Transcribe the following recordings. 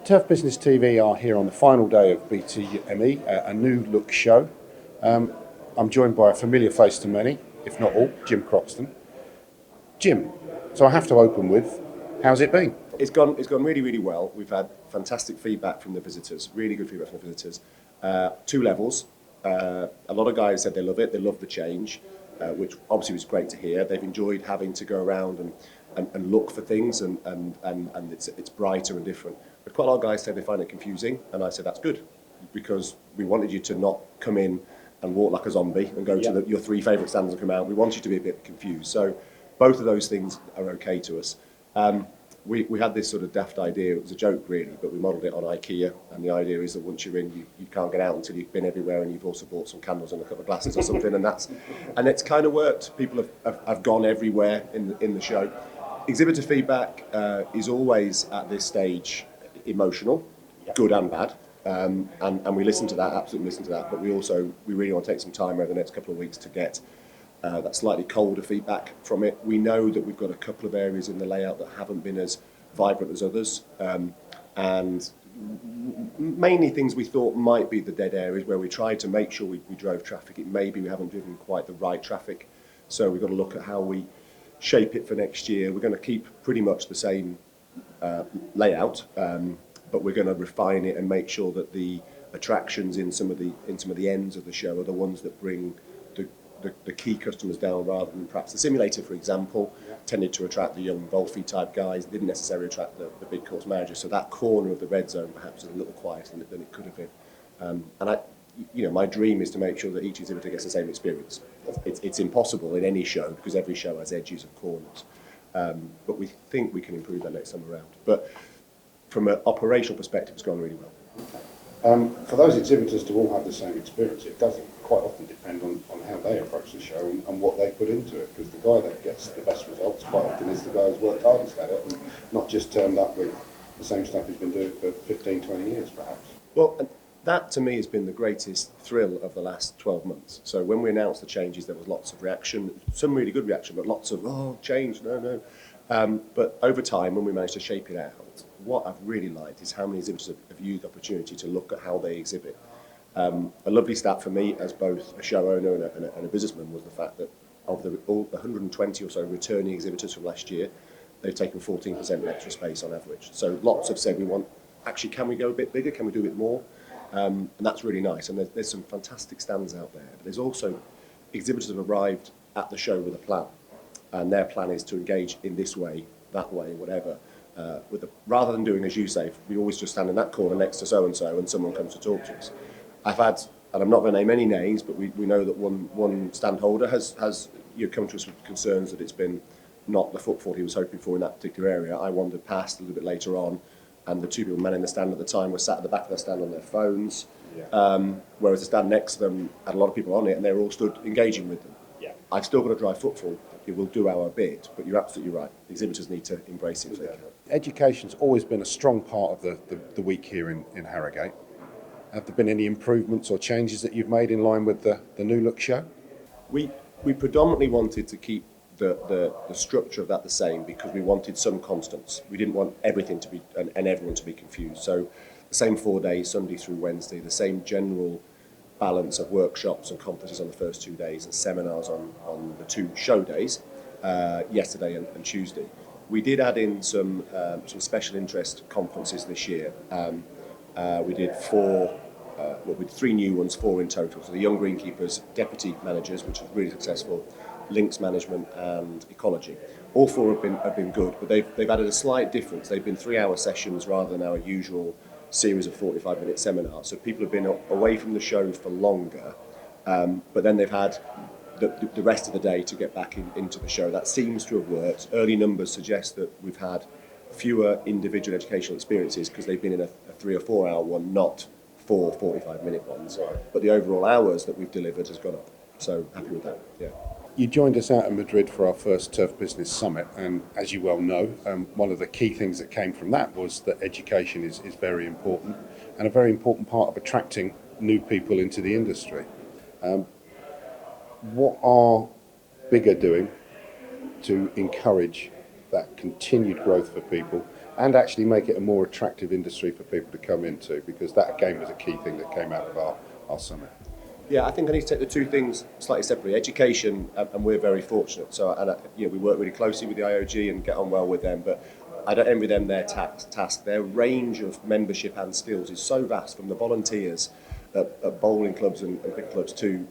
Turf Business TV are here on the final day of BTME, a new look show. I'm joined by a familiar face to many, if not all, Jim Croxton. Jim, so I have to open with, how's it been? It's gone really, really well. We've had fantastic feedback from the visitors, really good feedback from the visitors. Two levels. A lot of guys said they love it, they love the change, which obviously was great to hear. They've enjoyed having to go around and look for things and it's brighter and different. But quite a lot of guys said they find it confusing, and I said that's good, because we wanted you to not come in and walk like a zombie and go to your three favourite stands and come out. We want you to be a bit confused. So both of those things are okay to us. We had this sort of daft idea, it was a joke really, but we modelled it on IKEA, and the idea is that once you're in, you can't get out until you've been everywhere and you've also bought some candles and a couple of glasses or something, and it's kind of worked. People have gone everywhere in the show. Exhibitor feedback is always at this stage emotional, good and bad, and we listen to that, absolutely listen to that, but we really want to take some time over the next couple of weeks to get that slightly colder feedback from it. We know that we've got a couple of areas in the layout that haven't been as vibrant as others, and mainly things we thought might be the dead areas where we tried to make sure we drove traffic. It may be we haven't driven quite the right traffic, so we've got to look at how we shape it for next year. We're going to keep pretty much the same layout, but we're going to refine it and make sure that the attractions in some of the ends of the show are the ones that bring the key customers down, rather than perhaps the simulator, for example, tended to attract the young Volfy type guys, didn't necessarily attract the big course managers. So that corner of the red zone perhaps is a little quieter than it could have been. And my dream is to make sure that each exhibitor gets the same experience. It's impossible in any show because every show has edges and corners. But we think we can improve that next time around. But from an operational perspective, it's gone really well. For those exhibitors to all have the same experience, it doesn't quite often depend on how they approach the show and what they put into it, because the guy that gets the best results quite often is the guy who's worked hardest at it and not just turned up with the same stuff he's been doing for 15, 20 years perhaps. Well, that to me has been the greatest thrill of the last 12 months. So when we announced the changes, there was lots of reaction, some really good reaction, but lots of, oh, change, no. But over time, when we managed to shape it out, what I've really liked is how many exhibitors have used the opportunity to look at how they exhibit. A lovely stat for me as both a show owner and a businessman was the fact that of all the 120 or so returning exhibitors from last year, they've taken 14% extra space on average. So lots have said, can we go a bit bigger, can we do a bit more? And that's really nice, and there's some fantastic stands out there. But there's also exhibitors have arrived at the show with a plan, and their plan is to engage in this way, that way, whatever. Rather than doing as you say, we always just stand in that corner next to so-and-so and someone comes to talk to us. I've had, and I'm not going to name any names, but we know that one stand holder has come to us with concerns that it's been not the footfall he was hoping for in that particular area. I wandered past a little bit later on, and the two people manning the stand at the time were sat at the back of their stand on their phones, whereas the stand next to them had a lot of people on it, and they were all stood engaging with them. Yeah. I've still got to drive footfall. It will do our bit, but you're absolutely right. Exhibitors need to embrace it if they can. Education's always been a strong part of the week here in Harrogate. Have there been any improvements or changes that you've made in line with the new look show? We predominantly wanted to keep the structure of that the same, because we wanted some constants. We didn't want everything to be and everyone to be confused. So the same 4 days, Sunday through Wednesday, the same general balance of workshops and conferences on the first 2 days and seminars on the two show days, yesterday and Tuesday. We did add in some special interest conferences this year. We did we did 3 new ones, 4 in total. So the Young Greenkeepers, Deputy Managers, which was really successful, Links Management and Ecology. All 4 have been good, but they've added a slight difference. They've been 3-hour sessions rather than our usual series of 45-minute seminars. So people have been away from the show for longer, but then they've had the rest of the day to get back into the show. That seems to have worked. Early numbers suggest that we've had fewer individual educational experiences because they've been in a 3 or 4 hour one, not 4 45-minute ones. But the overall hours that we've delivered has gone up. So happy with that, yeah. You joined us out in Madrid for our first Turf Business Summit, and as you well know, one of the key things that came from that was that education is very important, and a very important part of attracting new people into the industry. What are BIGGA doing to encourage that continued growth for people and actually make it a more attractive industry for people to come into, because that again was a key thing that came out of our summit. Yeah, I think I need to take the two things slightly separately. Education, and we're very fortunate. So, we work really closely with the IOG and get on well with them. But I don't envy them their task. Their range of membership and skills is so vast, from the volunteers at bowling clubs and big clubs to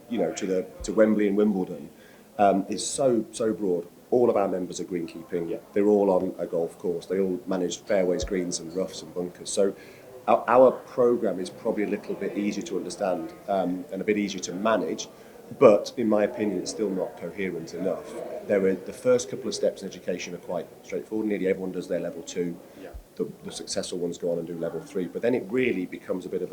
Wembley and Wimbledon. Is so broad. All of our members are greenkeeping. Yeah. They're all on a golf course. They all manage fairways, greens, and roughs and bunkers. So our programme is probably a little bit easier to understand and a bit easier to manage, but in my opinion, it's still not coherent enough. The first couple of steps in education are quite straightforward. Nearly everyone does their level 2. Yeah. The successful ones go on and do level 3, but then it really becomes a bit of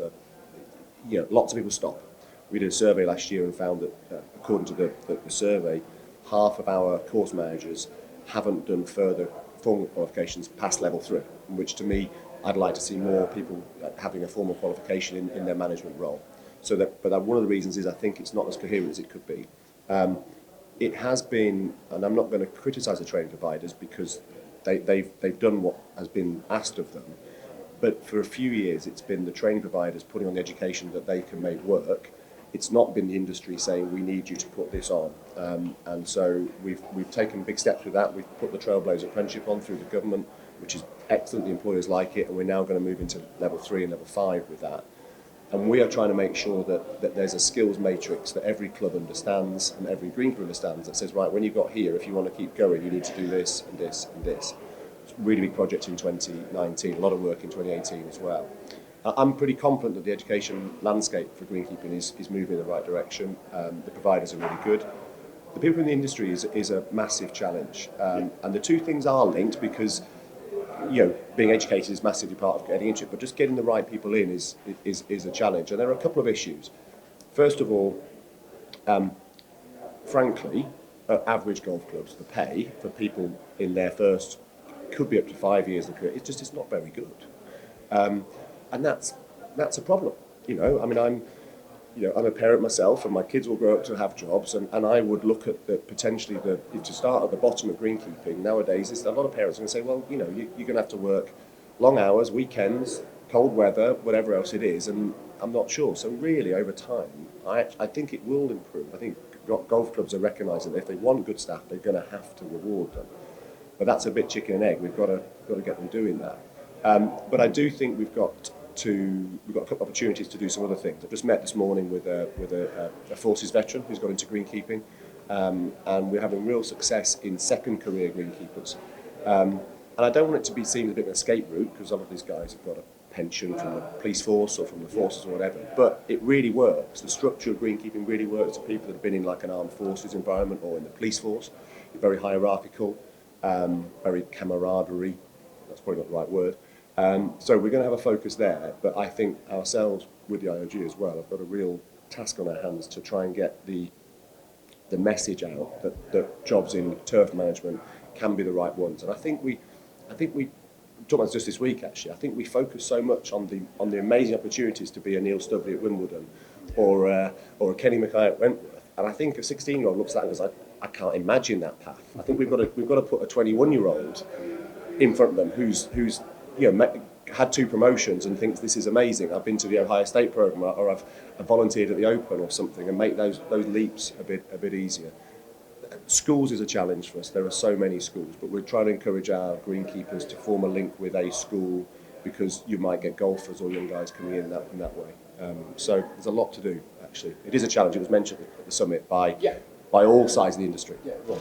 lots of people stop. We did a survey last year and found that, according to the survey, half of our course managers haven't done further formal qualifications past level 3, which to me, I'd like to see more people having a formal qualification in their management role. But one of the reasons is I think it's not as coherent as it could be. It has been, and I'm not going to criticise the training providers because they've done what has been asked of them, but for a few years it's been the training providers putting on the education that they can make work. It's not been the industry saying we need you to put this on, and so we've taken big steps with that. We've put the Trailblazer Apprenticeship on through the government, which is excellent. The employers like it, and we're now going to move into level 3 and level 5 with that. And we are trying to make sure that there's a skills matrix that every club understands and every greenkeeper understands that says, right, when you got here, if you want to keep going, you need to do this and this and this. It's a really big project in 2019, a lot of work in 2018 as well. I'm pretty confident that the education landscape for greenkeeping is moving in the right direction. The providers are really good. The people in the industry is a massive challenge. And the two things are linked because being educated is massively part of getting into it, but just getting the right people in is a challenge. And there are a couple of issues. First of all, frankly, at average golf clubs, the pay for people in their first, could be up to 5 years of career, it's not very good. And that's a problem. I'm a parent myself, and my kids will grow up to have jobs, and I would look at to start at the bottom of greenkeeping nowadays. A lot of parents are going to say, well, you're going to have to work long hours, weekends, cold weather, whatever else it is, and I'm not sure. So really, over time, I think it will improve. I think golf clubs are recognising that if they want good staff, they're going to have to reward them. But that's a bit chicken and egg. We've got to get them doing that. But I do think we've got a couple of opportunities to do some other things. I've just met this morning with a forces veteran who's got into greenkeeping, and we're having real success in second career greenkeepers. And I don't want it to be seen as a bit of an escape route, because some of these guys have got a pension from the police force or from the forces or whatever, but it really works. The structure of greenkeeping really works for people that have been in like an armed forces environment or in the police force. It's very hierarchical, very camaraderie, that's probably not the right word. So we're going to have a focus there, but I think ourselves with the IOG as well have got a real task on our hands to try and get the message out that jobs in turf management can be the right ones. And I think we talked about this just this week actually. I think we focus so much on the amazing opportunities to be a Neil Stubley at Wimbledon or a Kenny Mackay at Wentworth, and I think a 16-year-old looks at that and goes, I can't imagine that path. I think we've got to put a 21-year-old in front of them who's had 2 promotions and thinks this is amazing. I've been to the Ohio State program, or I've volunteered at the Open or something, and make those leaps a bit easier. Schools is a challenge for us. There are so many schools, but we're trying to encourage our greenkeepers to form a link with a school, because you might get golfers or young guys coming in that way. So there's a lot to do. Actually, it is a challenge. It was mentioned at the summit by all sides of the industry. Yeah, right.